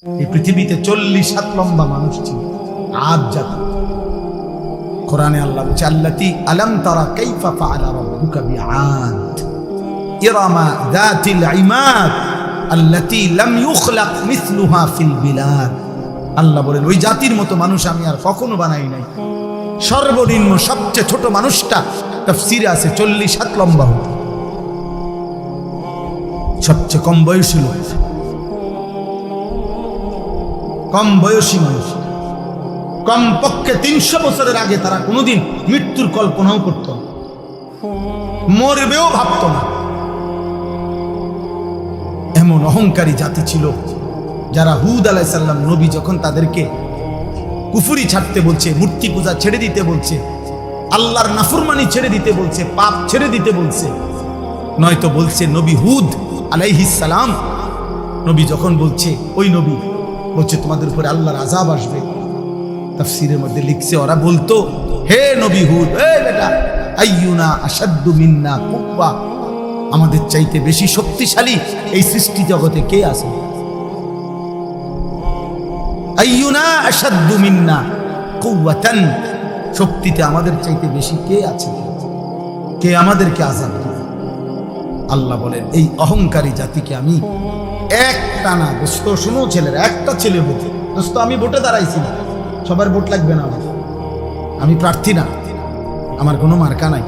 এই পৃথিবীতে 40 হাত লম্বা মানুষ ছিল, আদ জাতি। কোরআনে আল্লাহ বলছে, আল্লাতী আলাম তারা কাইফা ফাআলা রাব্বুকা বিআদ ইরামা যাতিল ইমাদ আল্লাতী লাম ইউখলাক মিসলুহা ফিল বিলাদ। আল্লাহ বলেন, ওই জাতির মতো মানুষ আমি আর কখনো বানাই নাই। সর্বনিম্ন সবচেয়ে ছোট মানুষটা তাফসীরে আছে 40 হাত লম্বা হতো। সবচেয়ে কম বয়সী লোক, কম বয়সী মানুষ, কমপক্ষে 300 বছরের আগে তারা কোনোদিন মৃত্যুর কল্পনাও করত না, মরবেও ভাবত না। এমন অহংকারী জাতি ছিল যারা হুদ আলাইহিস সালাম নবী যখন তাদেরকে কুফরি ছাড়তে বলছে, মূর্তি পূজা ছেড়ে দিতে বলছে, আল্লাহর নাফরমানি ছেড়ে দিতে বলছে, পাপ ছেড়ে দিতে বলছে, নয়তো বলছে নবী হুদ আলাইহিস সালাম, নবী যখন বলছে, ওই নবী বলছে তোমাদের উপরে আল্লাহর আযাব আসবে। তাফসীরের মধ্যে লিখছে, ওরা বলতো, হে নবী হুদ, হে বেটা, আইয়ুনা আশাদ্দু মিন্না কুওয়া, আমাদের চাইতে বেশি শক্তিশালী এই সৃষ্টি জগতে কে আছে? আইয়ুনা আশাদ্দু মিন্না কুওয়াতান, শক্তিতে আমাদের চাইতে বেশি কে আছে? কে আমাদেরকে আযাব দিবে? আল্লাহ বলেন, এই অহংকারী জাতিকে আমি একটা না, দোস্ত শুনো ছেলেরা, একটা ছেলে বলছে, দোস্ত আমি ভোটে দাঁড়াইছি না, সবার ভোট লাগবে না আমার, আমি প্রার্থী না, আমার কোনো মার্কা নাই,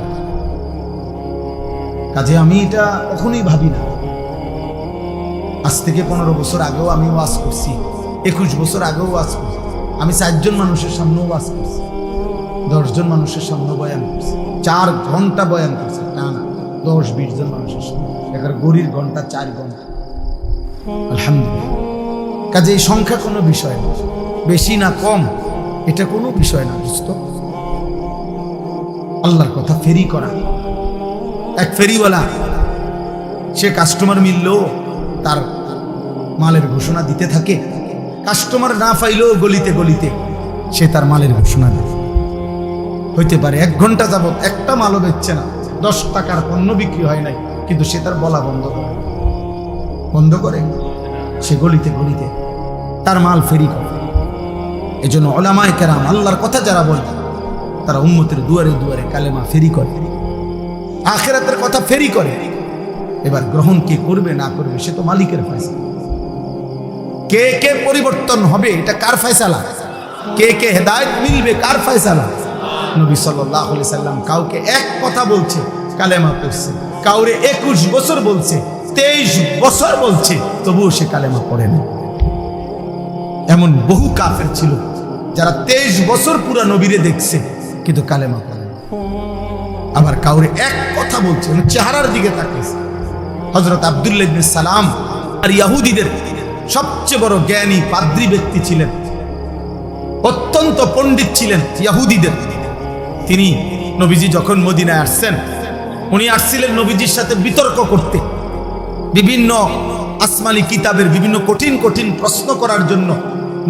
কাজে আমি এটা কখনোই ভাবি না। আজ থেকে 15 বছর আগেও আমি ওয়াজ করছি, 21 বছর আগেও ওয়াজ করছি, আমি 4 জন মানুষের সামনেও ওয়াজ করছি, 10 জন মানুষের সামনে বয়ান করছি, 4 ঘন্টা বয়ান করছি, না না 10-20 জন মানুষের সামনে, এখানে গড়ির ঘন্টা 4 ঘন্টা। আলহামদুলিল্লাহ। কাজে এই সংখ্যা কোনো বিষয় না, বেশি না কম এটা কোনো বিষয় না দোস্ত। আল্লাহর কথা ফেরি করা। এক ফেরিওয়ালা, সে কাস্টমার মিললেও তার মালের ঘোষণা দিতে থাকে, কাস্টমার না পাইলেও গলিতে গলিতে সে তার মালের ঘোষণা দেয়। হইতে পারে 1 ঘন্টা যাবত একটা মালও বেচছে না, 10 টাকার পণ্য বিক্রি হয় নাই, কিন্তু সে তার বলা বন্ধ করে সে গলিতে গলিতে তার মাল ফেরি করে। এই জন্য উলামায়ে কেরাম, আল্লাহর কথা যারা বলে, তারা উম্মতের দুয়ারে দুয়ারে কালেমা ফেরি করে, আখিরাতের কথা ফেরি করে। এবার গ্রহণ কে করবে না করবে সে তো মালিকের ফয়সালা। কে কে পরিবর্তন হবে এটা কার ফয়সালা? কে কে হেদায়েত মিলবে কার ফয়সালা? নবী সাল্লাল্লাহু আলাইহি সাল্লাম কাউকে এক কথা বলছে, কালেমা পড়ছে, কাউরে 21 বছর বলছে, 23 বছর বলছে, তবুও সে কালেমা পড়ে না। এমন বহু কাফের ছিল যারা 23 বছর পুরা নবীরে দেখছে কিন্তু কালেমা পড়ে না। আবার কাউরে এক কথা বলছে, চেহারার দিকে তাকিয়েছে। হযরত আব্দুল্লাহ ইবনে সালাম আর ইহুদিদের সবচেয়ে বড় জ্ঞানী পাদ্রী ব্যক্তি ছিলেন, অত্যন্ত পণ্ডিত ছিলেন ইহুদিদের। তিনি নবীজি যখন মদিনায় আসছেন, উনি আসছিলেন নবীজির সাথে বিতর্ক করতে, বিভিন্ন আসমানি কিতাবের বিভিন্ন কঠিন কঠিন প্রশ্ন করার জন্য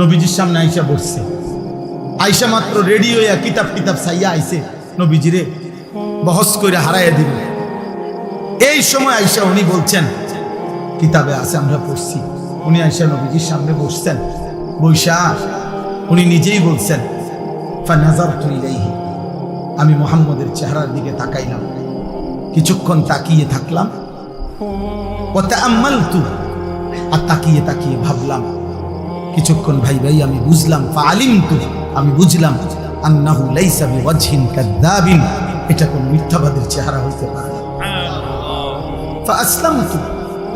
নবীজির সামনে আয়েশা বসছে। আয়েশা মাত্র রেডি হইয়া কিতাব চাইয়া আইছে নবীজিরে বহস করে হারাইয়া দিল। এই সময় আয়েশা উনি বলছেন, কিতাবে আছে আমরা পড়ছি। উনি আয়েশা নবীজির সামনে বসছেন, বৈশা উনি নিজেই বলছেন, ফানাযারতু ইলাইহি, আমি মুহাম্মদের চেহারার দিকে তাকাইলাম, কিছুক্ষণ তাকিয়ে থাকলাম, ওয়া তাআম্মালতু, আর তাকিয়ে তাকিয়ে ভাবলাম, কিছুক্ষণ ভাই আমি বুঝলাম, ফাআলিমতু, আমি বুঝলাম, আন্নাহু লাইসা বিওয়াজহিন কাযাবিন, এটা কোন মিথ্যাবাদীর চেহারা হইতে পারে না। ফাআসলামতু,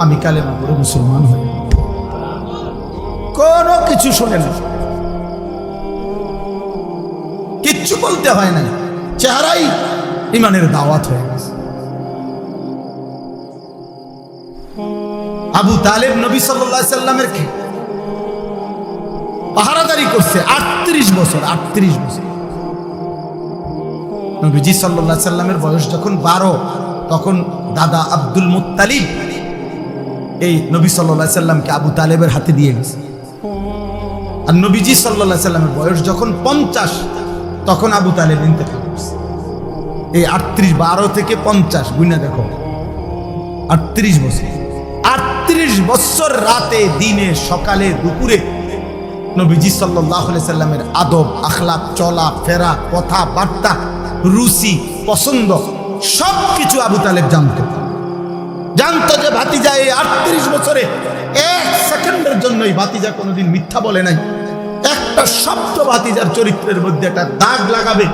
আমি কালেমা পড়ে মুসলমান হই। কোনো কিছু শুনে না, কিচ্ছু বলতে হয় না, চেহারাই ইমানের দাওয়াত হয়ে গেছে। আবু তালেব নবী সাল্লাল্লাহু আলাইহি সাল্লামের পাহারাদারি করছে 38 বছর। 38 বছর নবীজি সাল্লাল্লাহু আলাইহি সাল্লামের বয়স যখন 12, তখন দাদা আব্দুল মুত্তালিব এই নবী সাল্লাল্লাহু আলাইহি সাল্লামকে আবু তালেবের হাতে দিয়ে গেছে। আর নবীজি সাল্লাল্লাহু আলাইহি সাল্লামের বয়স যখন 50, তখন আবু তালেব ইন্তেকাল করছে। এই 38, 12 থেকে 50 গুণা দেখো, 38 বছর। 38 বছর রাতে দিনে সকালে দুপুরে নবীজি সাল্লাল্লাহু আলাইহি সাল্লামের আদব, আখলাক, চলা ফেরা, কথা বার্তা, রুচি, পছন্দ সবকিছু আবু তালেব জানতো। জানতো যে ভাতিজা এই 38 বছরে এক সেকেন্ডের জন্যই ভাতিজা কোনোদিন মিথ্যা বলে নাই। একটা শব্দ ভাতিজার চরিত্রের মধ্যে একটা দাগ লাগাবে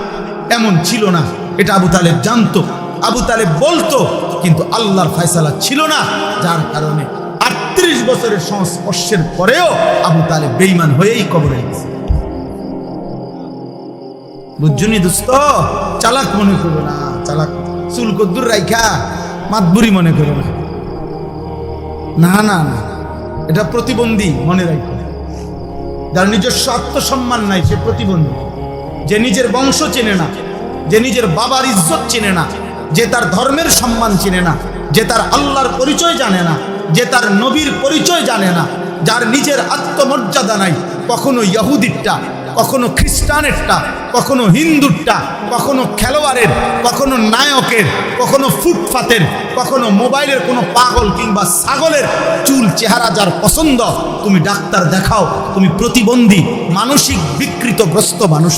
এমন ছিল না, এটা আবু তালেব জানতো। আবু তালেব বলতো, কিন্তু আল্লাহর ফয়সালা ছিল না, যার কারণে 38 বছরের সংস্পর্শের পরেও আবু তালেব বেঈমান হয়েই কবরে গেছে। বুঝছনি দোস্ত, চালাক মনে করো না, চালাক চুল কদ্দুর রাইখা মাতবুরি মনে করো না, না না না, এটা প্রতিবন্ধী মনে রাখো। যার নিজস্ব আত্মসম্মান নাই সে প্রতিবন্ধী। যে নিজের বংশ চেনে না, যে নিজের বাবার ইজ্জত চেনে না, যে তার ধর্মের সম্মান চেনে না, যে তার আল্লাহর পরিচয় জানে না, যে তার নবীর পরিচয় জানে না, যার নিজের আত্মমর্যাদা নাই, কখনো ইহুদিরটা, কখনো খ্রিস্টানেরটা, কখনো হিন্দুরটা, কখনো খেলোয়াড়ের, কখনো নায়কের, কখনো ফুটপাতের, কখনো মোবাইলের কোনো পাগল কিংবা ছাগলের চুল চেহারা যার পছন্দ, তুমি ডাক্তার দেখাও, তুমি প্রতিবন্ধী, মানসিক বিকৃতগ্রস্ত মানুষ।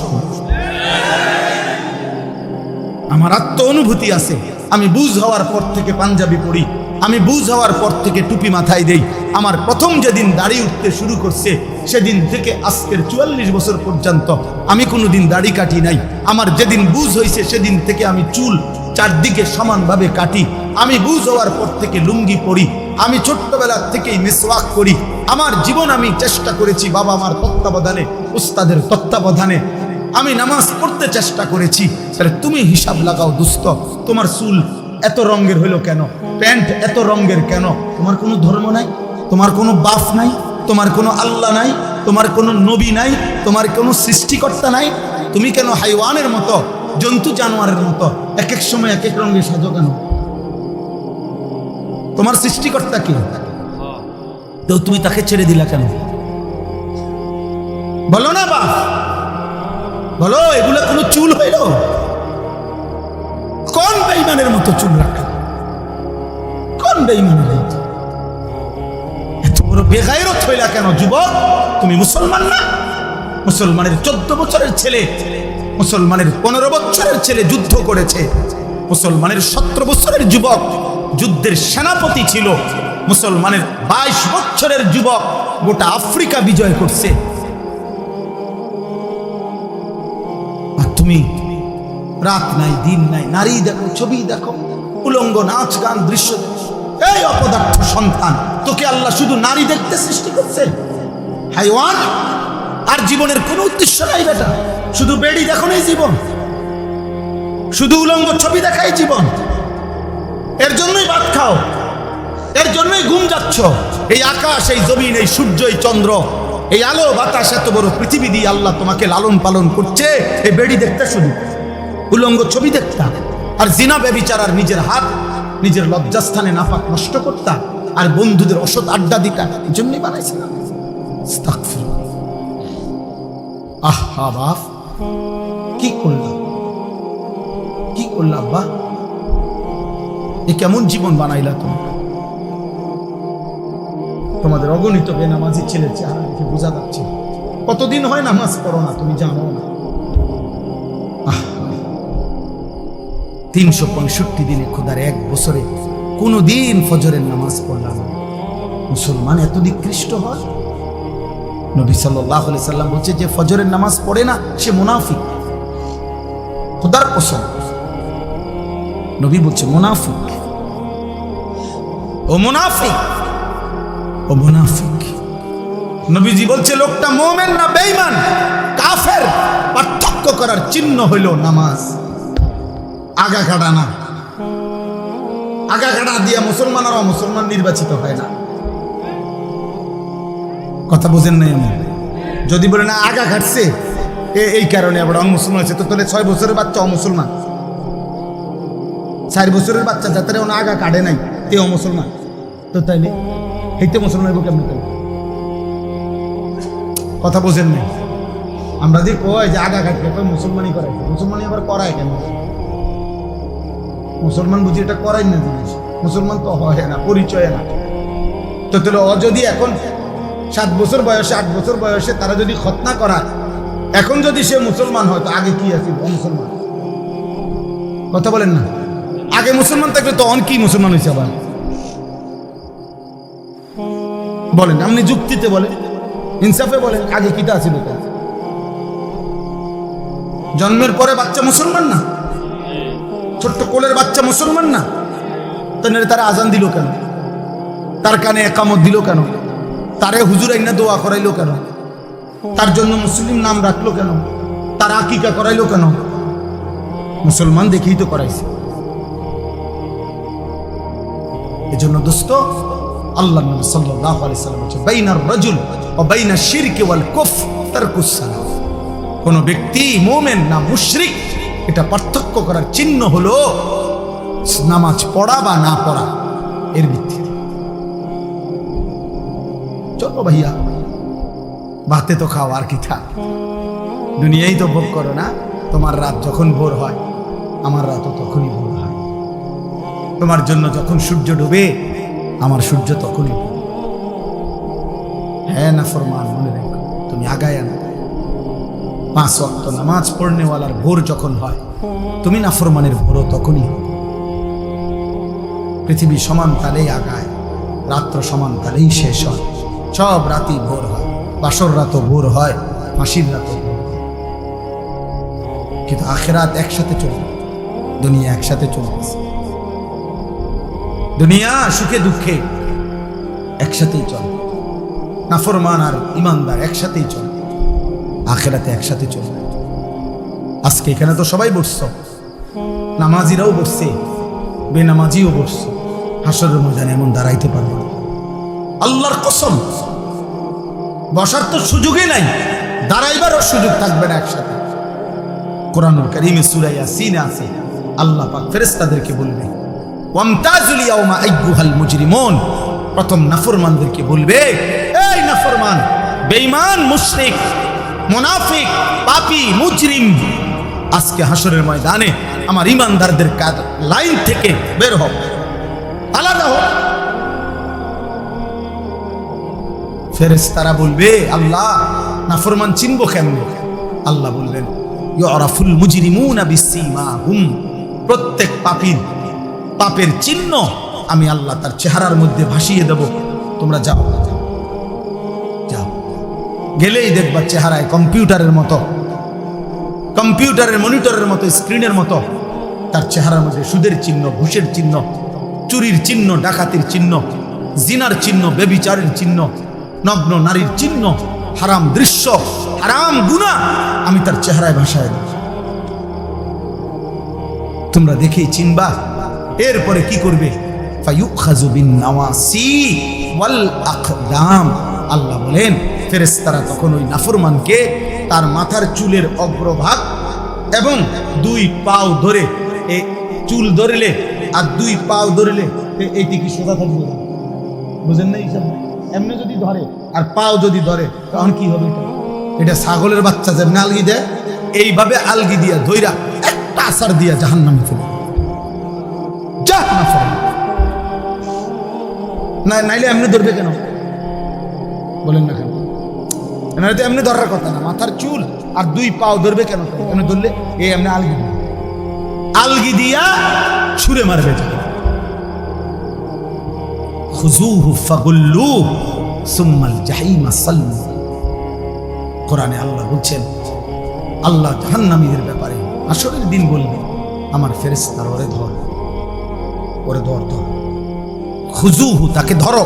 আমার আত্ম অনুভূতি আছে, আমি বুঝ হওয়ার পর থেকে পাঞ্জাবি পরি, আমি বুঝ হওয়ার পর থেকে টুপি মাথায় দেই। আমার প্রথম যেদিন দাড়ি উঠতে শুরু করছে সেদিন থেকে আজকের 44 বছর পর্যন্ত আমি কোনোদিন দাড়ি কাটি নাই। আমার যেদিন বুঝ হয়েছে সেদিন থেকে আমি চুল চারদিকে সমানভাবে কাটি। আমি বুঝ হওয়ার পর থেকে লুঙ্গি পরি, আমি ছোট্টবেলার থেকেই মিসওয়াক করি। আমার জীবন আমি চেষ্টা করেছি বাবা মার তত্ত্বাবধানে, উস্তাদের তত্ত্বাবধানে আমি নামাজ পড়তে চেষ্টা করেছি। তাহলে তুমি হিসাব লাগাও দোস্ত, তোমার চুল এত রঙের হইলো কেন, প্যান্ট এত রঙের কেন? তোমার কোনো ধর্ম নাই, তোমার কোনো বাপ নাই, তোমার কোনো আল্লাহ নাই, তোমার কোনো নবী নাই, তোমার কোনো সৃষ্টিকর্তা নাই। তুমি কেন হাইওয়ানের মতো, জন্তু জানোয়ারের মতো এক এক সময় এক এক রঙে সাজো কেন? তোমার সৃষ্টিকর্তা কি? তো তুমি তাকে ছেড়ে দিলা কেন? বলো না বাপ, বলো, এগুলো কোনো চুল হইল? কোন বেঈমানের মতো চুল রাখা? কোন বেঈমানের মতো? এত বড় বেগায়রত হইলা কেন যুবক? তুমি মুসলমান না? মুসলমানের 14 বছরের ছেলে, মুসলমানের 15 বছরের ছেলে যুদ্ধ করেছে। মুসলমানের 17 বছরের যুবক যুদ্ধের সেনাপতি ছিল। মুসলমানের 22 বছরের যুবক গোটা আফ্রিকা বিজয় করছে। আর তুমি রাত নাই দিন নাই, নারী দেখো, ছবি দেখো, উলঙ্গ নাচ গান দৃশ্য দেখো। এই অপদার্থ সন্তান, তোকে আল্লাহ শুধু নারী দেখতে সৃষ্টি করছে? হাইওয়ান। আর জীবনের কোনো উদ্দেশ্য নাই বেটা, শুধু বেড়ি দেখো নাই জীবন, শুধু উলঙ্গ ছবি দেখাই জীবন। এর জন্যই ভাত খাও, এর জন্যই ঘুম যাচ্ছ। এই আকাশ, এই জমিন, এই সূর্য, এই চন্দ্র, এই আলো বাতাস, এত বড় পৃথিবী দিয়ে আল্লাহ তোমাকে লালন পালন করছে এই বেড়ি দেখতে, শুধু উলঙ্গ ছবি দেখতা, আর জিনা ব্যভিচার, আর নিজের হাত নিজের লজ্জাস্থানে নাপাক নষ্ট করতা, আর বন্ধুদের অসৎ আড্ডা দিতা। এই জন্যই বানাইছিলাম। আহা বাপ, কি করলাম, কি করলাম আব্বা? এ কেমন জীবন বানাইলা তুমি? তোমাদের অগণিত বেনামাজি ছেলে চেহারা দেখে বোঝা যাচ্ছে কতদিন হয় নামাজ পড়ো না, তুমি জানো না। 365 দিনে খোদার এক বছরে কোনদিন ফজরের নামাজ পড়লাম না। মুসলমান এত নিকৃষ্ট হয়? নবী সাল্লাল্লাহু আলাইহি সাল্লাম বলছে, যে ফজরের নামাজ পড়ে না সে মুনাফিক। খোদার কসম, নবী বলছে মুনাফিক, ও মুনাফিক, ও মুনাফিক। নবীজি বলছে লোকটা মুমিন না বেঈমান, কাফের, পার্থক্য করার চিহ্ন হইল নামাজ। আগা কাটা না, আগা কাটা দিয়ে মুসলমানরা মুসলমান নির্বাচিত হয় না। কথা বুঝেন নাই? আমি যদি বলে না আগা কাটছে এই কারণে আবার অমুসলমান হয়েছে, তো তাহলে 6 বছরের বাচ্চা অমুসলমান, 4 বছরের বাচ্চা যাতে ওনা আগা কাটে নাই তে অমুসলমান, তো তাইলে এইতে মুসলমান কেমন কেন? কথা বোঝেন নাই? আমরা যে কয় যে আগা কাটবে মুসলমানই করাই, মুসলমানই আবার করায় কেন? মুসলমান বুঝি এটা করাই না জিনিস, মুসলমান তো হয় না, পরিচয় না। তো তাহলে ও যদি এখন 7 বছর বয়সে 8 বছর বয়সে তারা যদি খতনা করায়, এখন যদি সে মুসলমান হয় তো আগে কি আছে মুসলমান? কথা বলেন না, আগে মুসলমান থাকলে তো অন কি মুসলমান হয়েছে আবার? বলেন, আপনি যুক্তিতে বলেন, ইনসাফে বলেন, আগে কিটা আছে? জন্মের পরে বাচ্চা মুসলমান না? ছোট্ট কোলের বাচ্চা মুসলমান না? তাহলে তারা আজান দিল কেন? তার কানে একামত দিল কেন? তারে হুজুর আইনা দোয়া করাইলো কেন? তার জন্য মুসলিম নাম রাখলো কেন? তার আকিকা করাইলো কেন? মুসলমান দেখেই তো করাইছে। এজন্য দোস্ত, আল্লাহ নবী সাল্লাল্লাহু আলাইহি সাল্লাম বলেছেন, বাইনার রাজুল ওয়া বাইনাশ শিরকি ওয়াল কুফর তারকুস সালাত। কোন ব্যক্তি মুমিন না মুশরিক, এটা পার্থক্য করার চিহ্ন হলো নামাজ পড়া বা না পড়া, এর ভিত্তিতে। চলো ভাইয়া, ভাতে তো খাও, আর কি থাক, দুনিয়াই তো ভোগ করো না। তোমার রাত যখন ভোর হয়, আমার রাতও তখনই ভোর হয়। তোমার জন্য যখন সূর্য ডুবে, আমার সূর্য তখনই ডুবে। হ্যাঁ নাফরমান, মনে রেখো, তুমি আগায় না। 5 ওয়াক্ত নামাজ পড়নেওয়ালার ভোর যখন হয়, তুমি নাফরমানের ভোরও তখনই হবে। পৃথিবী সমান তালেই আগায়, রাত্র সমান তালেই শেষ হয়। সব রাতই ভোর হয়, বাসর রাতও ভোর হয়, ফাঁসির রাতও ভোর হয়। কিন্তু আখিরাত একসাথে চলবে, দুনিয়া একসাথে চলতেছে। দুনিয়া সুখে দুঃখে একসাথেই চলে, নাফরমান আর ইমানদার একসাথেই চলে, আখিরাতে একসাথে চলবে। আজকে এখানে তো সবাই বসছো, নামাজিরাও বসছে, বেনামাজিও বসছে। হাসরের ময়দানে এমন দাঁড়াইতে পারবে না, আল্লাহর কসম। বসার তো সুযোগই নাই, দাঁড়াইবারও সুযোগ থাকবে না একসাথে। কোরআনুল কারীমে সূরা ইয়াসিনে আছে, আল্লাহ পাক ফেরেশতাদেরকে বলবে, ওয়ামতাজুল ইয়াওমা আইয়ুহাল মুজরিমুন। প্রথম নাফরমানদেরকে বলবে, এই নাফরমান, বেঈমান, মুশরিক, মুনাফিক, পাপী, মুজরিম, আজকে হাসরের ময়দানে আমার ইমানদারদের লাইন থেকে বের হও, আলাদা হও। ফেরেশতারা বলবে, আল্লাহ, নাফরমান চিনবো কেমনে? আল্লাহ বলবেন, ইউরাফুল মুজরিমুনা বিসীমাহুম। প্রত্যেক পাপীর পাপের চিহ্ন আমি আল্লাহ তার চেহারার মধ্যে ভাসিয়ে দেব। তোমরা যাও, যাও, গেলেই দেখবা চেহারায় কম্পিউটারের মতো, কম্পিউটারের মনিটরের মতো, স্ক্রিনের মতো তার চেহারার মধ্যে সুদের চিহ্ন, ঘুষের চিহ্ন, চুরির চিহ্ন, ডাকাতির চিহ্ন, জিনার চিহ্ন, ব্যভিচারের চিহ্ন, নগ্ন নারীর চিহ্ন, হারাম দৃশ্য, হারাম গুনাহ আমি তার চেহারায় ভাসায় দেব। তোমরা দেখেই চিনবা। এরপরে কি করবে? ফায়ুখাযু বিন নাওয়াসি ওয়াল আকদাম। আল্লাহ বলেন, ফেরেশতারা তখন ওই নাফরমানকে তার মাথার চুলের অগ্রভাগ এবং 2 পাও ধরে, এই চুল ধরলে আর 2 পাও ধরলে এইটি কি সোজা থাকবে? বুঝেন না? হিসাব এমনি যদি ধরে আর পাও যদি ধরে তখন কি হবে? এটা ছাগলের বাচ্চা যেমনি আলগি দেয়, এইভাবে আলগি দিয়া ধইরা একটা আসার দিয়া জাহান্নামে ফেলে। যা না, নাইলে এমনি ধরবে কেন? বলেন না কেন? তো এমনি ধরার কথা না, মাথার চুল আর 2 পাও ধরবে কেন? এমনি ধরলে এই এমনি আলগি দিয়া ছুঁড়ে মারবে। খুযুহু ফাগুল্লুহু সুম্মাল জাহিমা সাল্লু। কোরআনে আল্লাহ বলছেন, আল্লাহ জাহান্নামীদের ব্যাপারে আসরের দিন বলবে, আমার ফেরেশতারা ওরে ধর, ওরে ধর, ধর। খুযুহু, তাকে ধরো,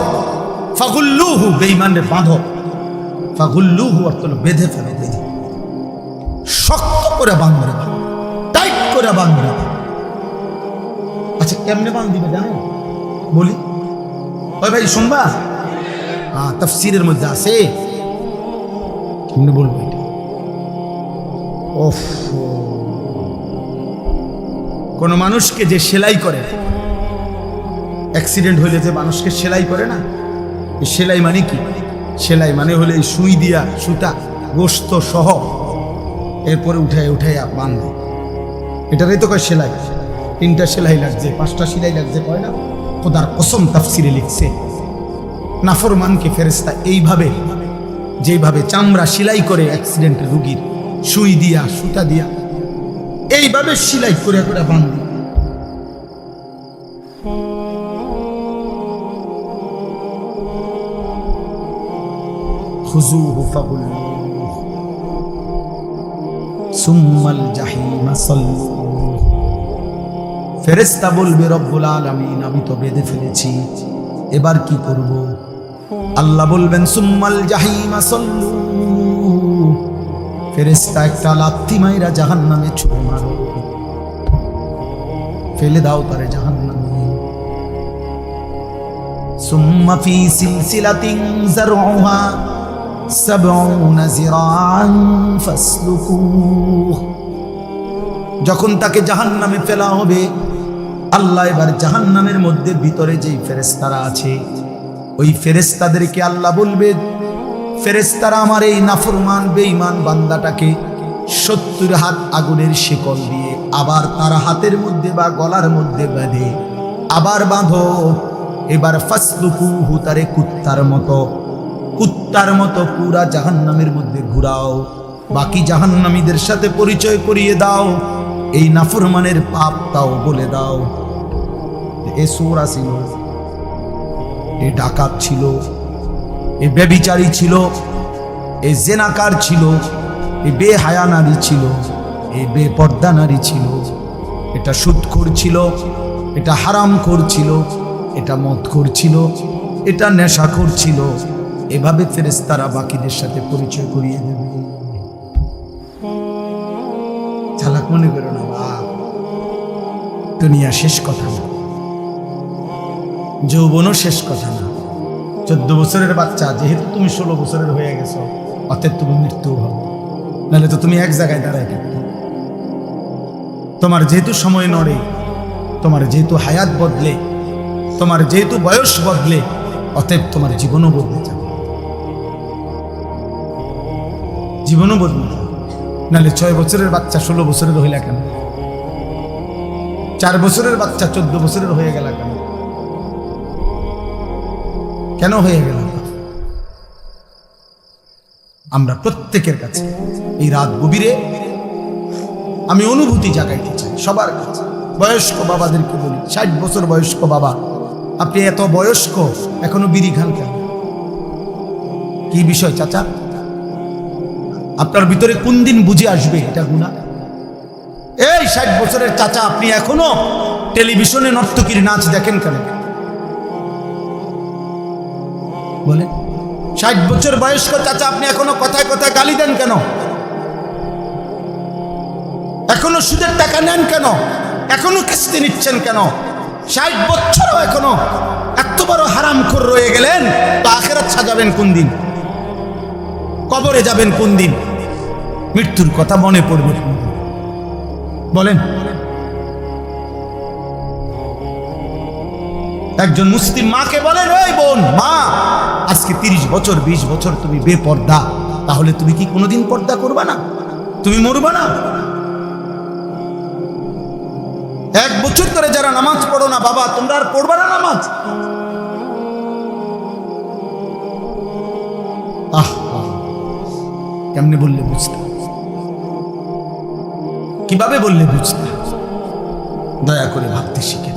ফাগুল্লুহু, বেঈমানরে বাঁধো। ফাগুল্লুহু অর্থ হলো বেঁধে ফেলো, বেঁধে শক্ত করে বাঁধবে, টাইট করে বাঁধবে। আচ্ছা, কেমনে বাঁধ দিবে জানেন? বলি, ওই ভাই শুনবা, তাফসীরের মধ্যে আছে, কেমনে বলবো এটা? কোন মানুষকে যে সেলাই করে, অ্যাক্সিডেন্ট হইলে যে মানুষকে সেলাই করে না, সেলাই মানে কি? সেলাই মানে হলে এই সুই দিয়া, সুতা, গোস্ত সহ এরপরে উঠাইয়া বাঁধে, এটারই তো কয় সেলাই। 3টা সেলাই লাগছে, 5টা সেলাই লাগছে, কয় না? খোদার কসম তাফসীরে লিখছে, নাফরমানকে ফেরেশতা এইভাবে যেভাবে চামড়া সেলাই করে অ্যাক্সিডেন্টের রুগীর সুই দিয়া সুতা দিয়া এইভাবে সেলাই করে করে বাঁধে। খুযূহু ফাগুল্লূহু সুম্মাল জাহিমা সাল্লূহু। ফেরেশতা বলবে রব্বুল আলামিন আমি তো বেঁধে ফেলেছি, এবার কি করব? আল্লাহ বলবেন সুম্মাল জাহিমা সাল্লূহু। ফেরেশতা একটা লাথি মাইরা জাহান্নামে ছুঁড়ে মারো, ফেলে দাও তারে জাহান্নামে। সুম্মা ফি সিলসিলাতিন যারউহা ৭০ যিরাআন ফাসলুকুহ। যখন তাকে জাহান্নামে ফেলা হবে, আল্লাহ এবার জাহান্নামের মধ্যে ভিতরে যেই ফেরেশতারা আছে ওই ফেরেশতাদেরকে আল্লাহ বলবে, ফেরেশতারা আমার এই নাফরমান বেঈমান বান্দাটাকে ৭০ হাত আগুনের শিকল দিয়ে আবার তার হাতের মধ্যে বা গলার মধ্যে বেঁধে আবার বাঁধো। এবার ফাসলুকুহু, তারে কুত্তার মতো পুরা জাহান্নামের মধ্যে ঘুরাও, বাকি জাহান্নামীদের সাথে পরিচয় করিয়ে দাও, এই নাফরমানের পাপ তাও বলে দাও। এ চোরা ছিল, এ ডাকাত ছিল, এ ব্যভিচারী ছিল, এ জেনাকার ছিল, এ বেহায়া নারী ছিল, এ বেপর্দা নারী ছিল, এটা সুদখোর ছিল, এটা হারামখোর ছিল, এটা মদখোর ছিল, এটা নেশাখোর ছিল। এভাবে ফেরেশতারা বাকিদের সাথে পরিচয় করিয়ে দেবে। চালাক মনে করো না বাপ, দুনিয়া শেষ কথা না, যৌবনও শেষ কথা না। 14 বছরের বাচ্চা, যেহেতু তুমি 16 বছরের হয়ে গেছো, অতএব তুমি মৃত্যু হবে, নাহলে তো তুমি এক জায়গায় দাঁড়ায় থাকতে। তোমার যেহেতু সময় নড়ে, তোমার যেহেতু হায়াত বদলে, তোমার যেহেতু বয়স বদলে, অতএব তোমার জীবনও বদলে যাবে, জীবনও বদলে যাবে। নাহলে 6 বছরের বাচ্চা 16 বছরের হইলা কেন? 4 বছরের বাচ্চা 14 বছরের হয়ে গেল কেন? কেন হয়ে গেল? আমরা প্রত্যেকের কাছে এই রাত গভীরে আমি অনুভূতি জাগাইতে চাই সবার কাছে। বয়স্ক বাবাদেরকে বলি, 60 বছর বয়স্ক বাবা, আপনি এত বয়স্ক এখনো বিড়ি খান কেন? কি বিষয় চাচা? আপনার ভিতরে কোন দিন বুঝে আসবে এটা গুনাহ? এই 60 বছরের চাচা, আপনি এখনো টেলিভিশনে নর্তকীর নাচ দেখেন কেন? বলে 60 বছর বয়স্ক চাচা, আপনি এখনো কথায় কথায় গালি দেন কেন? এখনো সুদের টাকা নেন কেন? এখনো কিস্তি নিচ্ছেন কেন? 60 বছরও এখনো এত বড় হারামখোর রয়ে গেলেন, তো আখিরাত সাজাবেন কোন দিন? কবরে যাবেন কোন দিন? মৃত্যুর কথা মনে পড়বে কোন দিন? বলেন। একজন মুসলিম মাকে বলেন, এই বোন, মা, আজকে 30 বছর 20 বছর তুমি বেপর্দা, তাহলে তুমি কি কোনোদিন পর্দা করবা না? তুমি মরবা না? 1 বছর ধরে যারা নামাজ পড়ো না বাবা, তোমরা আর পড়বা না নামাজ? কেমনে বললে বুঝতে? কিভাবে বললে বুঝতে? দয়া করে ভাবতে শিখেন,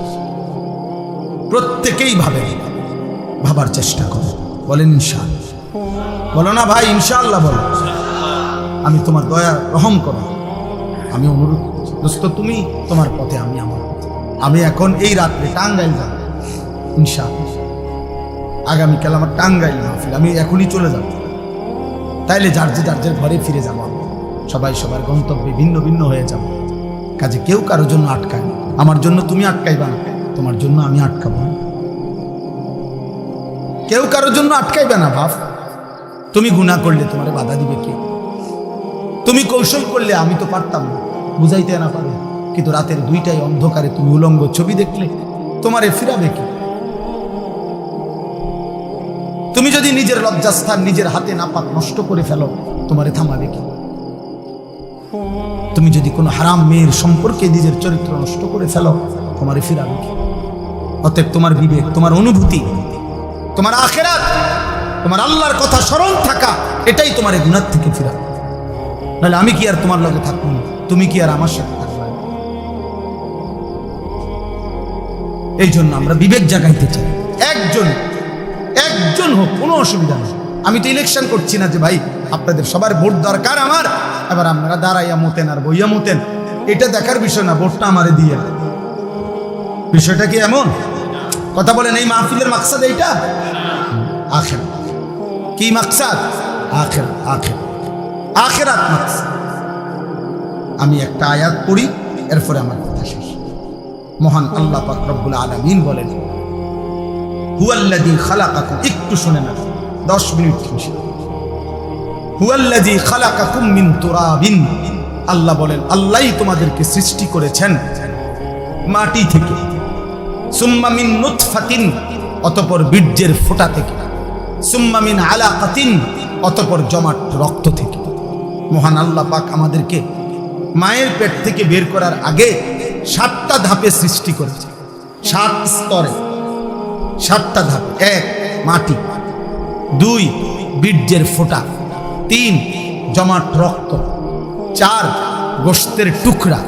প্রত্যেকেই ভাবার চেষ্টা করো। বলেন ইনশাআল্লাহ। বলো না ভাই ইনশাআল্লাহ বলো। আমি তোমার দয়া রহম করো, আমি অনুরোধ করছি দোস্ত, তুমি তোমার পথে, আমি আমার পথে। আমি এখন এই রাত্রে টাঙ্গাইল যাব ইনশাআল্লাহ। আগামীকাল আমার টাঙ্গাইল মাহফিল, আমি এখনই চলে যাব। তাইলে যার যে ঘরে ফিরে যাব, সবাই সবার গন্তব্যে ভিন্ন ভিন্ন হয়ে যাব। কাজে কেউ কারোর জন্য আটকায় না। আমার জন্য তুমি আটকাইবা না, তোমার জন্য আমি আটকাবো না। কেউ কারোর জন্য আটকাইবে না বাপ। তুমি গুনাহ করলে তোমারে বাধা দিবে কে? তুমি কৌশল করলে আমি তো পারতাম না, বুঝাইতে না পারে, কিন্তু রাতের 2টায় অন্ধকারে তুমি উলঙ্গ ছবি দেখলে তোমারে ফিরাবে কে? তুমি যদি নিজের লজ্জাস্থান নিজের হাতে নাপাক নষ্ট করে ফেলো, তোমারে থামাবে কে? তুমি যদি কোনো হারাম মেয়ের সম্পর্কে নিজের চরিত্র নষ্ট করে ফেলো, তোমারে ফিরাবে কে? অতএব তোমার বিবেক, তোমার অনুভূতি, তোমার আখিরাত, তোমার আল্লাহর কথা স্মরণ থাকা এটাই তোমার এই গুনাহ থেকে ফিরাবে। নাহলে আমি কি আর তোমার লগে থাকবো না, তুমি কি আর আমার সাথে থাকবে না? এই জন্য আমরা বিবেক জাগাইতে চাই। একজন হোক, কোনো অসুবিধা নেই। আমি তো ইলেকশন করছি না যে ভাই আপনাদের সবার ভোট দরকার আমার, এবার আপনারা দাঁড়াইয়া মতেন আর বইয়া মতেন, এটা দেখার বিষয় না। ভোটটা আমারে দিয়ে, বিষয়টা কি এমন? কথা বলেন, এই মাহফিলের মাকসাদ এইটা? আখিরাত। কি মাকসাদ? আখিরাত মাকসাদ। আমি একটা আয়াত পড়ি, এরপরে আমার কথা শেষ। মহান আল্লাহ পাক রব্বুল আলামিন বলেন, হুয়াল্লাযী খালাকাকুম, একটু শুনে না, 10 মিনিট শুনে। হুয়াল্লাযী খালাকাকুম মিন তুরাবিন, আল্লাহ বলেন আল্লাহই তোমাদেরকে সৃষ্টি করেছেন মাটি থেকে। সুম্মা মিন নুতফাতিন, অতঃপর বীর্যের ফোঁটা থেকে। সুম্মা মিন আলাকাতিন, অতঃপর জমাট রক্ত থেকে। মহান আল্লাহ পাক আমাদেরকে মায়ের পেট থেকে বের করার আগে 7টা ধাপে সৃষ্টি করেছে, 7 স্তরে, 7টা ধাপ। 1 মাটি, 2 বীর্যের ফোঁটা, 3 জমাট রক্ত, 4 গোশতের টুকরা,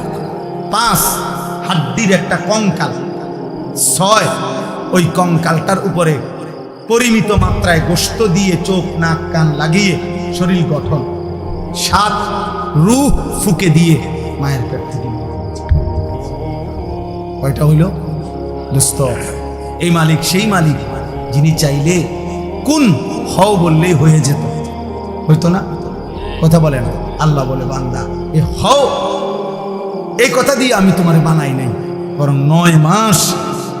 5 হাড্ডির একটা কঙ্কাল, 6 ওই কঙ্কালটার উপরে পরিমিত মাত্রায় গোশত দিয়ে চোখ নাক কান লাগিয়ে শরীর গঠন, 7 রূহ ফুকে দিয়ে মায়ের পেট থেকে। কয়টা হইল দোস্ত? এই মালিক সেই মালিক যিনি চাইলে কোন হও বললেই হয়ে যেত, হইতো না? কথা বলে না? আল্লাহ বলে, বান্দা এ হও, এই কথা দিয়ে আমি তোমারে বানাই নাই, বরং 9 মাস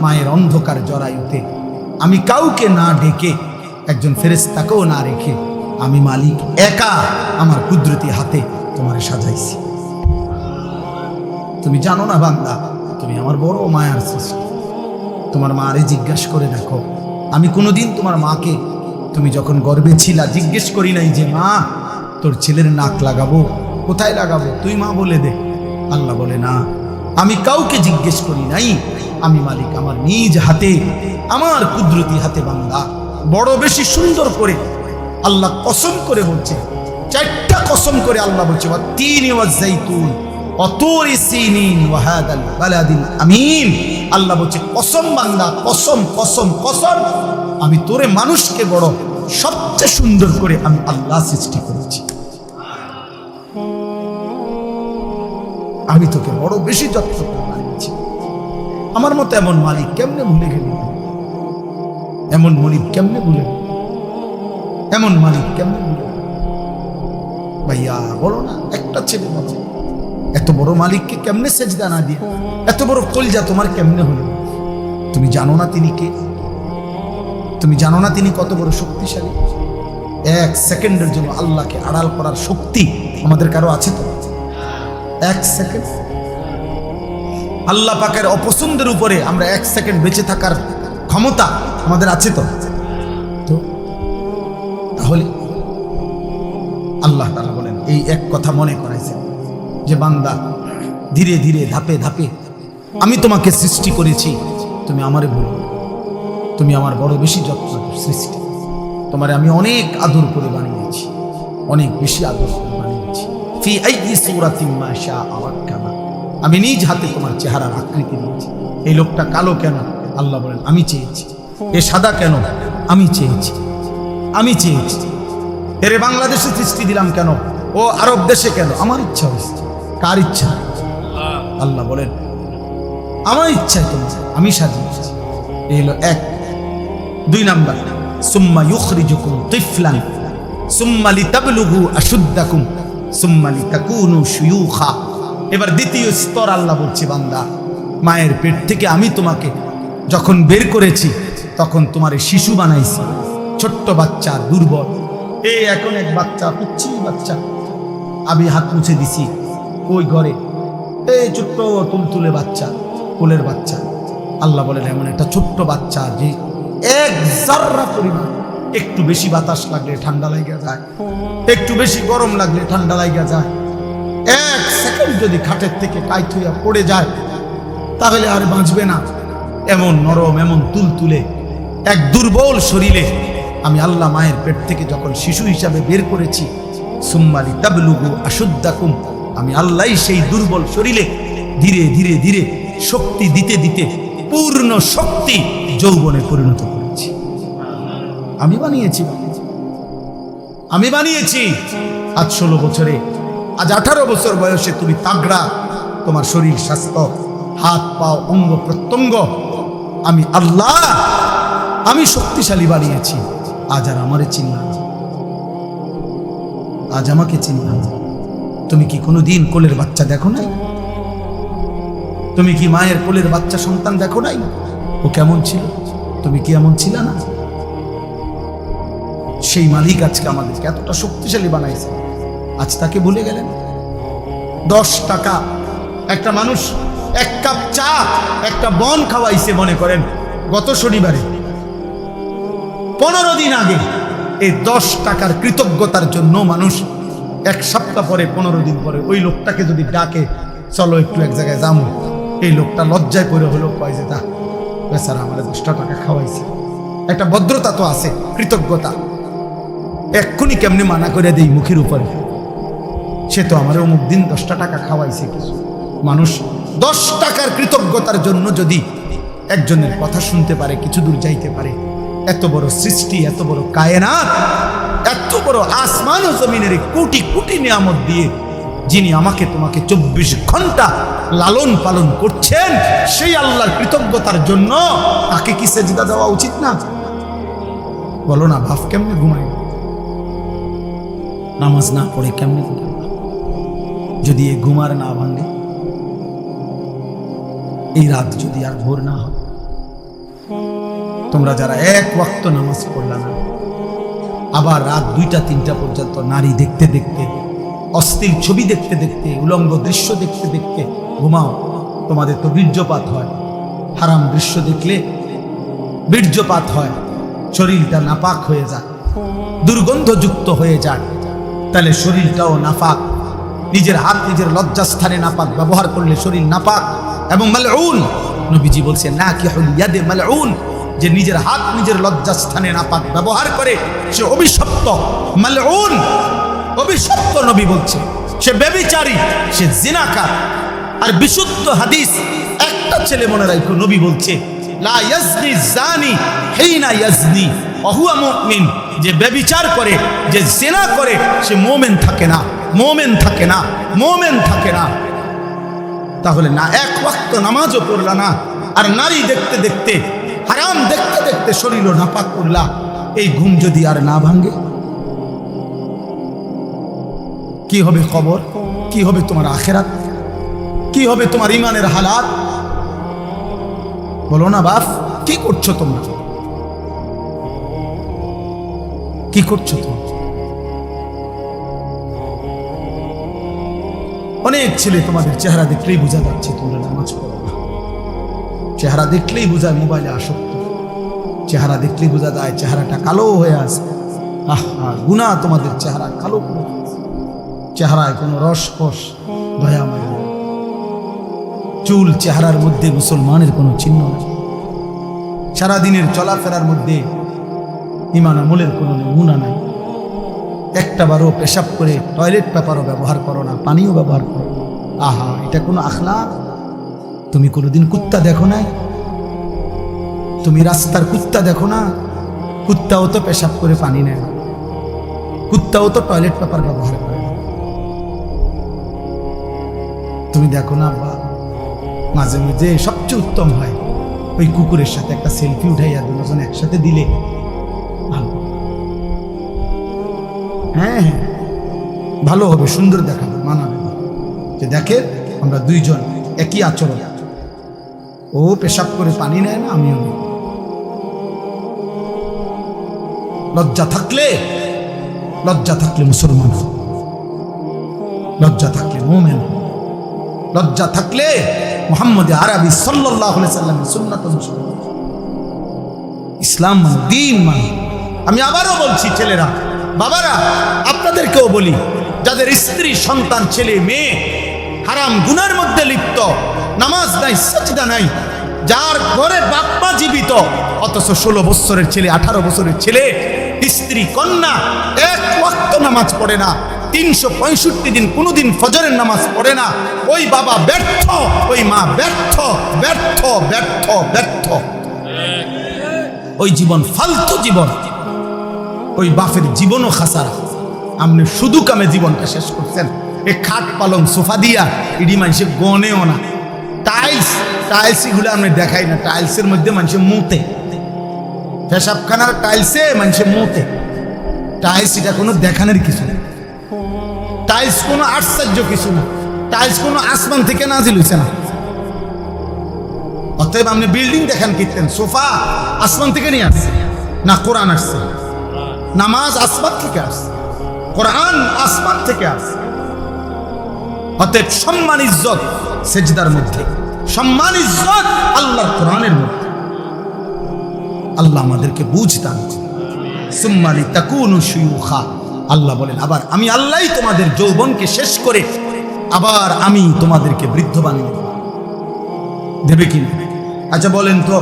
মায়ের অন্ধকার জরায়ুতে আমি কাউকে না ডেকে, একজন ফেরেশতাকেও না রেখে, আমি মালিক একা আমার কুদরতি হাতে তোমারে সাজাইছি। তুমি জানো না বান্দা, তুমি আমার বড় মায়ার সৃষ্টি। তোমার মারে জিজ্ঞাসা করে দেখো, আমি কোনোদিন তোমার মাকে, তুমি যখন গর্ভে ছিলা, জিজ্ঞেস করি নাই যে মা তোর ছেলের নাক লাগাবো, কোথায় লাগাবো, তুই মা বলে দে। আল্লাহ বলে না, আমি কাউকে জিজ্ঞেস করি নাই, আমি মালিক আমার নিজ হাতে, আমার কুদরতি হাতে বান্দা বড় বেশি সুন্দর করে আল্লাহ কসম করে বলছে, 4টা কসম করে আল্লাহ বলছে, ওয়াত-তিনি ওয়াজ-যাইতুন ওয়া-তুরি সিনিন ওয়া হাদাল বালাদিল আমিন। আল্লাহ বলছে কসম বান্দা, কসম কসম কসম, আমি তোরে মানুষকে বড় সবচেয়ে সুন্দর করে আমি আল্লাহ সৃষ্টি করেছি। আমি তোকে বড় বেশি যত্ন করে বানিয়েছি। আমার মতো এমন মালিক কেমনে ভুলে গেলি? এমন মালিক কেমনে ভুলে গেলি? এমন মালিক কেমনে ভুলে গেলি? ভাইয়া বলো না, একটা ছেলে বাবা এত বড় মালিককে কেমনে সেজদা না দিয়ে, এত বড় কলজা তোমার কেমনে হলো? তুমি জানো না তিনি কে? তুমি জানো না তিনি কত বড় শক্তিশালী? 1 সেকেন্ডের জন্য আল্লাহকে আড়াল করার শক্তি আমাদের কারো আছে তো? 1 সেকেন্ড আল্লাহ পাকের অপছন্দের উপরে আমরা 1 সেকেন্ড বেঁচে থাকার ক্ষমতা আমাদের আছে তো? তাহলে আল্লাহ তাআলা বলেন, এই এক কথা মনে করাইছেন যে বান্দা ধীরে ধীরে ধাপে ধাপে আমি তোমাকে সৃষ্টি করেছি, তুমি আমারে ভুলো, তুমি আমার বড় বেশি যত্ন সৃষ্টি, তোমারে আমি অনেক আদর করে বানিয়েছি, অনেক বেশি আদর করে বানিয়েছি। ফি আইয়ি সূরাতিন মা শাআ রাক্কাবা, আমি নিজ হাতে তোমার চেহারার আকৃতি দিয়েছি। এই লোকটা কালো কেন? আল্লাহ বলেন আমি চেয়েছি। এ সাদা কেন? আমি চেয়েছি। আমি চেয়েছি। এর বাংলাদেশে সৃষ্টি দিলাম কেন? ও আরব দেশে কেন? আমার ইচ্ছা হয়েছে। কার ইচ্ছা? আল্লাহ বলেন আমার ইচ্ছায় তোমার আমি সাজিয়েছি। এই হলো 1। 2 নাম্বার, সুম্মা ইউখরিজুকুম তিফলান সুম্মা লিতাবলুগু আশুদ্দাকুম সুম্মা লিতাকুনু শুয়ুখা। এবার দ্বিতীয় স্তর আল্লাহ বলছে, বান্দা মায়ের পেট থেকে আমি তোমাকে যখন বের করেছি তখন তোমার শিশু বানাইছি, ছোট্ট বাচ্চা, দুর্বল। এই এখন এক বাচ্চা, পিচ্ছি বাচ্চা, আমি হাত মুছে দিছি ওই ঘরে, এই ছোট্ট তুলতুলে বাচ্চা, কোলের বাচ্চা। আল্লাহ বলেন এমন একটা ছোট্ট বাচ্চা যে 1 জাররা পরিমাণ একটু বেশি বাতাস লাগলে ঠান্ডা লাগা যায়, একটু বেশি গরম লাগলে ঠান্ডা লাগা যায়। 1 সেকেন্ড যদি খাটের থেকে কাইট হইয়া পড়ে যায় তাহলে আর বাঁচবে না। এমন নরম, এমন তুলতুলে এক দুর্বল শরীরে আমি আল্লাহ মায়ের পেট থেকে যখন শিশু হিসাবে বের করেছি, সুম্মালি তাবলুগু আশুদ্দাকুম, আমি আল্লাহই সেই দুর্বল শরীরে ধীরে ধীরে ধীরে শক্তি দিতে দিতে পূর্ণ শক্তি যৌবনে পরিণত করেছি। আমি বানিয়েছি, আমি বানিয়েছি। আজ 16 বছরে, আজ 18 বছর বয়সে তুমি তাগড়া, তোমার শরীর স্বাস্থ্য, হাত পাও অঙ্গ প্রত্যঙ্গ আমি আল্লাহ, আমি শক্তিশালী বানিয়েছি। আজ আর আমারে চিনলাম, আজ আমাকে চিনলাম। তুমি কি কোনোদিন কোলের বাচ্চা দেখো নাই? তুমি কি মায়ের কোলের বাচ্চা সন্তান দেখো নাই? ও কেমন ছিল, তুমি কি এমন ছিল না? সেই মালিক আজকে আমাদেরকে এতটা শক্তিশালী বানাইছে, আজ তাকে ভুলে গেলেন। 10 টাকা একটা মানুষ 1 কাপ চা, একটা বন খাওয়াইছে মনে করেন গত শনিবারে, 15 দিন আগে। এই 10 টাকার কৃতজ্ঞতার জন্য মানুষ 1 সপ্তাহ পরে, 15 দিন পরে ওই লোকটাকে যদি ডাকে, চলো একটু এক জায়গায় যাবো, এই লোকটা লজ্জায় পড়ে হলো কয় যে তা বেচারা আমার 10 টাকা খাওয়াইছে। একটা ভদ্রতা তো আছে, কৃতজ্ঞতা। এক্ষুনি কেমনে মানা করে দেই মুখের উপরে, সে তো আমার অমুক দিন 10 টাকা খাওয়াইছে কিছু। মানুষ 10 টাকার কৃতজ্ঞতার জন্য যদি একজনের কথা শুনতে পারে, কিছু দূর যাইতে পারে। এত বড় সৃষ্টি, এত বড় কায়নাত, এত বড় আসমান ও জমিনের কোটি কোটি নিয়ামত দিয়ে যিনি আমাকে তোমাকে 24 ঘন্টা লালন পালন করছেন, সেই আল্লাহর কৃতজ্ঞতার জন্য তাকে কি সেজদা দেওয়া উচিত না? বলো না, ভাব কেমনে ঘুমাই, নামাজ না পড়ে কেমনে ঘুমাই? যদি এই ঘুমার না ভাঙে, এই রাত যদি আর ভোর না হয়, তোমরা যারা 1 ওয়াক্ত নামাজ পড়লা না, আবার রাত 2টা-3টা পর্যন্ত নারী দেখতে দেখতে, অশ্লীল ছবি দেখতে দেখতে, উলঙ্গ দৃশ্য দেখতে দেখতে ঘুমাও, তোমাদের তো বীর্যপাত হয়। হারাম দৃশ্য দেখলে বীর্যপাত হয়, শরীরটা নাপাক হয়ে যায়, দুর্গন্ধযুক্ত হয়ে যায়। তাহলে শরীরটাও নাপাক। নিজের হাত নিজের লজ্জাস্থানে নাপাক ব্যবহার করলে শরীর নাপাক এবং মালউন। নবীজি বলছেন নাকিহুল ইয়াদে মালউন, যে নিজের হাত নিজের লজ্জাস্থানে নাপাক ব্যবহার করে সে অভিশপ্ত, মালউন, অভিশপ্ত। নবী বলছে সে ব্যভিচারী, সে জিনাকার। আর বিশুদ্ধ হাদিস একটা ছেলে মনে রাখো, নবী বলছে লা ইয়াজনি জানি হিনা ইয়াজনি ওয়া হুয়া মুমিন, যে ব্যভিচার করে, যে জিনা করে, সে মুমিন থাকে না, মুমিন থাকে না, মুমিন থাকে না। তাহলে না 1 ওয়াক্ত নামাজও পড়লা না, আর নারী দেখতে দেখতে, হারাম দেখতে দেখতে শরীরও নাপাক করলা। এই ঘুম যদি আর না ভাঙে, কি হবে কবর? কি হবে তোমার আখিরাত? কি হবে তোমার ইমানের হালাত? বলো না বাপ, কি করছো তোমরা? কি করছো তোমরা? অনেক ছেলে তোমাদের চেহারা দেখলেই বোঝা যাচ্ছে তোমরা নামাজ পড়ো না। চেহারা দেখলেই বোঝায় মোবাইলে আসক্ত, চেহারা দেখলেই বোঝা যায় চেহারাটা কালো হয়ে আছে। আহা, গুনাহ তোমাদের চেহারা কালো করে, চেহারায় কোনো রসকস দয়া মায়া, চুল চেহারার মধ্যে মুসলমানের কোনো চিহ্ন নেই, সারাদিনের চলাফেরার মধ্যে ঈমান আমলের কোনো নমুনা নাই। একটা বারও পেশাব করে টয়লেট পেপারও ব্যবহার করো না, পানিও ব্যবহার করো। আহা, এটা কোনো আখলাক? তুমি কোনোদিন কুত্তা দেখো নাই? তুমি রাস্তার কুত্তা দেখো না? কুত্তাও তো পেশাব করে পানি নেয় না, কুত্তাও তো টয়লেট পেপার ব্যবহার করে না। তুমি দেখো না বা মাঝে মাঝে সবচেয়ে উত্তম হয় ওই কুকুরের সাথে একটা সেলফি উঠাইয়া দুজন একসাথে দিলে ভালো। হ্যাঁ হ্যাঁ, ভালো হবে, সুন্দর দেখাবে, মানাবে, যে দেখে আমরা দুইজন একই আচরণ। ও পেশাব করে পানি নেয় না, আমিও নেই। লজ্জা থাকলে, লজ্জা থাকলে মুসলমান, লজ্জা থাকলে মুমিন, লজ্জা থাকলে মুহাম্মদ আরবি সাল্লাল্লাহু আলাইহি সাল্লামের সুন্নাত অনুসরণ। ইসলাম মানে দ্বীন মানে। আমি আবারও বলছি, ছেলেরা, বাবারা, আপনাদেরকেও বলি, যাদের স্ত্রী সন্তান ছেলে মেয়ে হারাম গুনার মধ্যে লিপ্ত, নামাজ নাই, সাজদা নাই, যার ঘরে বাপ মা জীবিত, অথচ 16 বছরের ছেলে, 18 বছরের ছেলে স্ত্রী কন্যা এক ওয়াক্ত নামাজ পড়ে না, 365 দিন কোনোদিন ফজরের নামাজ পড়ে না, ওই বাবা ব্যর্থ, ওই মা ব্যর্থ ব্যর্থ ব্যর্থ ব্যর্থ। ওই জীবন ফালতু জীবন, ওই বাপের জীবনও খাসারা। আপনি শুধু কামে জীবনটা শেষ করছেন। এ খাট পালং সোফা দিয়া ইডি মানুষে গনেও না। টাইলস টাইলস এগুলো আপনি দেখাই না, টাইলসের মধ্যে মানুষের মুতে, পেশাবখানার টাইলসে মানুষের মুতে। টাইলস এটা কোনো দেখানোর কিছু না, টাইলস কোনো আশ্চর্য কিছু না, টাইলস কোনো আসমান থেকে নাজিল হইছে না। অতএব আপনি বিল্ডিং দেখান কিনতেন, সোফা আসমান থেকে নিয়ে আসছে না, কোরআন আসছে। নামাজ আসমান থেকে আসছে, কোরআন আসমান থেকে আসছে। অতএব সম্মান ইজ্জত সেজদার মধ্যে, সম্মান ইজ্জত আল্লাহর কোরআনের মধ্যে। আল্লাহ আমাদেরকে বুঝতাম। সুম্মালি তাকুনু শুয়ুখা, আল্লাহ বলেন আবার আমি আল্লাহই তোমাদের যৌবনকে শেষ করে আবার আমি তোমাদেরকে বৃদ্ধ বানিয়ে দেবে কি? আচ্ছা বলেন তো,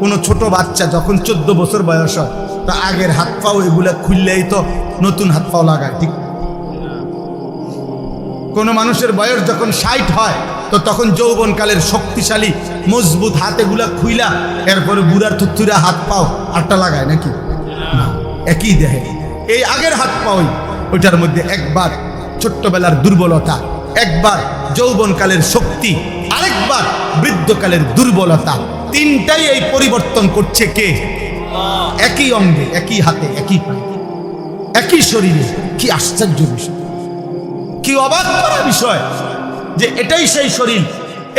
কোনো ছোট বাচ্চা যখন 14 বছর বয়স হয়, তো আগের হাত পাও এগুলা খুললেই তো নতুন হাত পাও লাগায়, ঠিক? কোন মানুষের বয়স যখন 60 হয়, তো তখন যৌবনকালের শক্তিশালী মজবুত হাত এগুলা খুইলা এরপরে বুড়ার থুথুরা হাত পাও আটটা লাগায় নাকি? না, একই দেহে এই আগের হাত পাওই, ওইটার মধ্যে একবার ছোট্টবেলার দুর্বলতা, একবার যৌবনকালের শক্তি, আরেকবার বৃদ্ধকালের দুর্বলতা, তিনটাই এই পরিবর্তন করছে কে? একই অঙ্গে, একই হাতে, একই পায়ে, একই শরীরে। কি আশ্চর্য বিষয়, কি অবাক করা বিষয় যে এটাই সেই শরীর,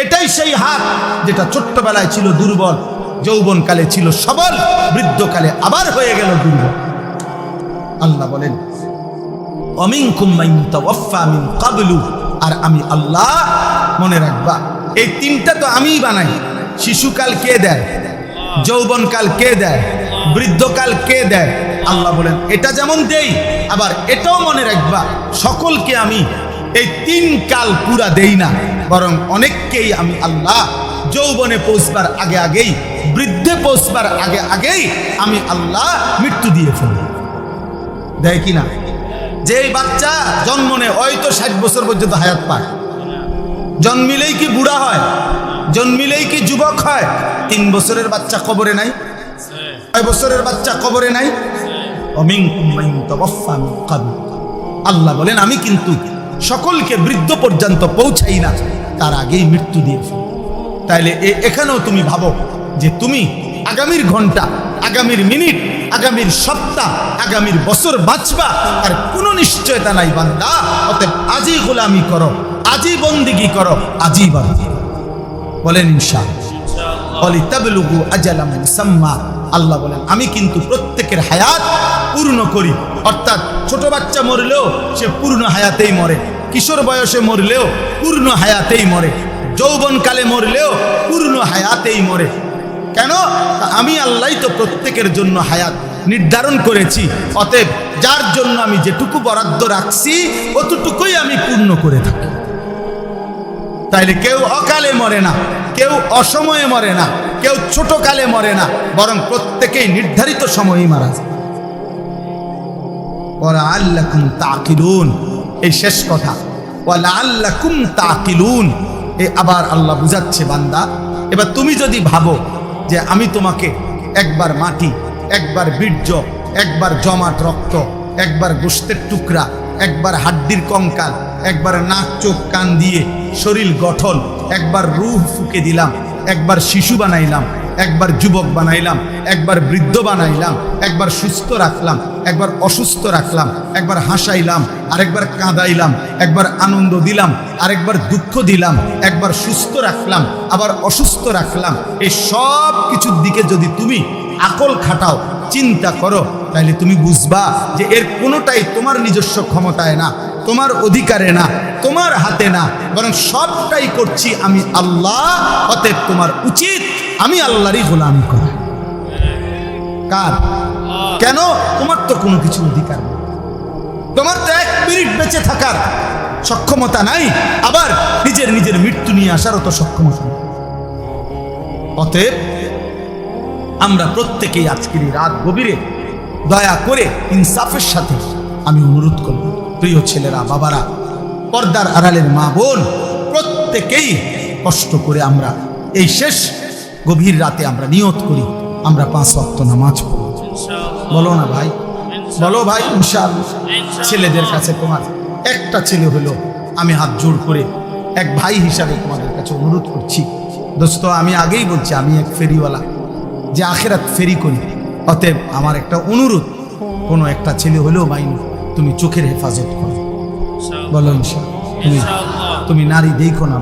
এটাই সেই হাত যেটা ছোট্টবেলায় ছিল দুর্বল, যৌবনকালে ছিল সবল, বৃদ্ধকালে আবার হয়ে গেল দুর্বল। আল্লাহ বলেন অমিনকুম মান ইউতাওয়াফা মিন ক্বাবলু, আর আমি আল্লাহ, মনে রাখবা এই তিনটা তো আমিই বানাই। শিশুকাল কে দেয়? যৌবনকাল কে দেয়? বৃদ্ধকাল কে দেয়? আল্লাহ বলেন এটা যেমন দেই, আবার এটাও মনে রাখবা সকলকে আমি এই 3 কাল পুরা দেই না, বরং অনেককেই আমি আল্লাহ যৌবনে পৌঁছবার আগে আগেই, বৃদ্ধে পৌঁছবার আগে আগেই আমি আল্লাহ মৃত্যু দিয়ে ফেলি। দেয় কিনা? যেই বাচ্চা জন্ম নেয় ওই তো 60 বছর পর্যন্ত হায়াত পায়, জন্মিলেই কি বুড়া হয়? জন্মিলেই কি যুবক হয়? 3 বছরের বাচ্চা কবরে নাই, 6 বছরের বাচ্চা কবরে নাই। অমিনকুম মান ইউতাওয়াফা মিন ক্বাবল, আল্লাহ বলেন আমি কিন্তু সকলকে বৃদ্ধ পর্যন্ত পৌঁছাই না, তার আগেই মৃত্যু দিয়ে ফেলি। তাইলে এখানেও তুমি ভাবো যে তুমি আগামীর ঘন্টা, আগামীর মিনিট, আগামীর সপ্তাহ, আগামীর বছর বাঁচবা, আর কোনো নিশ্চয়তা নাই বান্দা। অতএব আজই গোলামি করো, আজই বন্দিগি করো, আজই বান্দা। বলেন ইনশাআল্লাহ। ওয়ালিতাবলুগু আজালাম মুসাম্মা, আল্লাহ বলেন আমি কিন্তু প্রত্যেকের হায়াত পূর্ণ করি। অর্থাৎ ছোট বাচ্চা মরলেও সে পূর্ণ হায়াতেই মরে, কিশোর বয়সে মরলেও পূর্ণ হায়াতেই মরে, যৌবনকালে মরলেও পূর্ণ হায়াতেই মরে। কেন? আমি আল্লাহই তো প্রত্যেকের জন্য হায়াত নির্ধারণ করেছি। অতএব যার জন্য আমি যেটুকু বরাদ্দ রাখছি অতটুকুই আমি পূর্ণ করে থাকি। তাইলে কেউ অকালে মরে না, কেউ অসময়ে মরে না, কেউ ছোট কালে মরে না, বরং প্রত্যেকেই নির্ধারিত সময়েই মারা যায়। ওয়ালাআল্লাকুম তাকিলুন, এই শেষ কথা, ওয়ালাআল্লাকুম তাকিলুন। আবার আল্লাহ বুঝাচ্ছে বান্দা, এবার তুমি যদি ভাবো যে আমি তোমাকে একবার মাটি, একবার বীর্য, একবার জমাট রক্ত, একবার গোশতের টুকরা, একবার হাড্ডির কঙ্কাল, একবার নাক চোখ কান দিয়ে শরীর গঠন, একবার রূহ ফুঁকে দিলাম, একবার শিশু বানাইলাম, একবার যুবক বানাইলাম, একবার বৃদ্ধ বানাইলাম, একবার সুস্থ রাখলাম, একবার অসুস্থ রাখলাম, একবার হাসাইলাম, আরেকবার কাঁদাইলাম, একবার আনন্দ দিলাম, আরেকবার দুঃখ দিলাম, একবার সুস্থ রাখলাম, আবার অসুস্থ রাখলাম, এই সব কিছুর দিকে যদি তুমি আকল খাটাও, চিন্তা করো, তাহলে তুমি বুঝবা যে এর কোনোটাই তোমার নিজস্ব ক্ষমতায় না, তোমার অধিকারে না, তোমার হাতে না, বরং সবটাই করছি আমি আল্লাহ। অতএব তোমার উচিত আমি আল্লাহরই গোলামি করা। কার? কেন? তোমার তো কোনো কিছু অধিকার নেই, তোমার তো 1 মিনিট বেঁচে থাকার সক্ষমতা নাই, আবার নিজের মৃত্যু নিয়ে আসারও তো সক্ষমতা নেই। অতএব আমরা প্রত্যেকেই আজকের এই রাত গভীরে দয়া করে ইনসাফের সাথে আমি অনুরোধ করব, প্রিয় ছেলেরা, বাবারা, পর্দার আড়ালের মা বোন, প্রত্যেকেই কষ্ট করে আমরা এই শেষ গভীর রাতে আমরা নিয়ত করি আমরা 5 ওয়াক্ত নামাজ পড়ব। বলো না ভাই, বলো ভাই ইনশাআল্লাহ। ছেলেদের কাছে তোমার একটা ছেলে হলো, আমি হাত জোড় করে এক ভাই হিসাবে তোমাদের কাছে অনুরোধ করছি। দোস্ত, আমি আগেই বলছি আমি এক ফেরিওয়ালা, যে আখেরাত ফেরি করি। অতএব আমার একটা অনুরোধ, কোনো একটা ছেলে হলেও মাইনি তুমি চোখের হেফাজত করো। বলো ইনশাআল্লাহ। তুমি নারী দেখো না।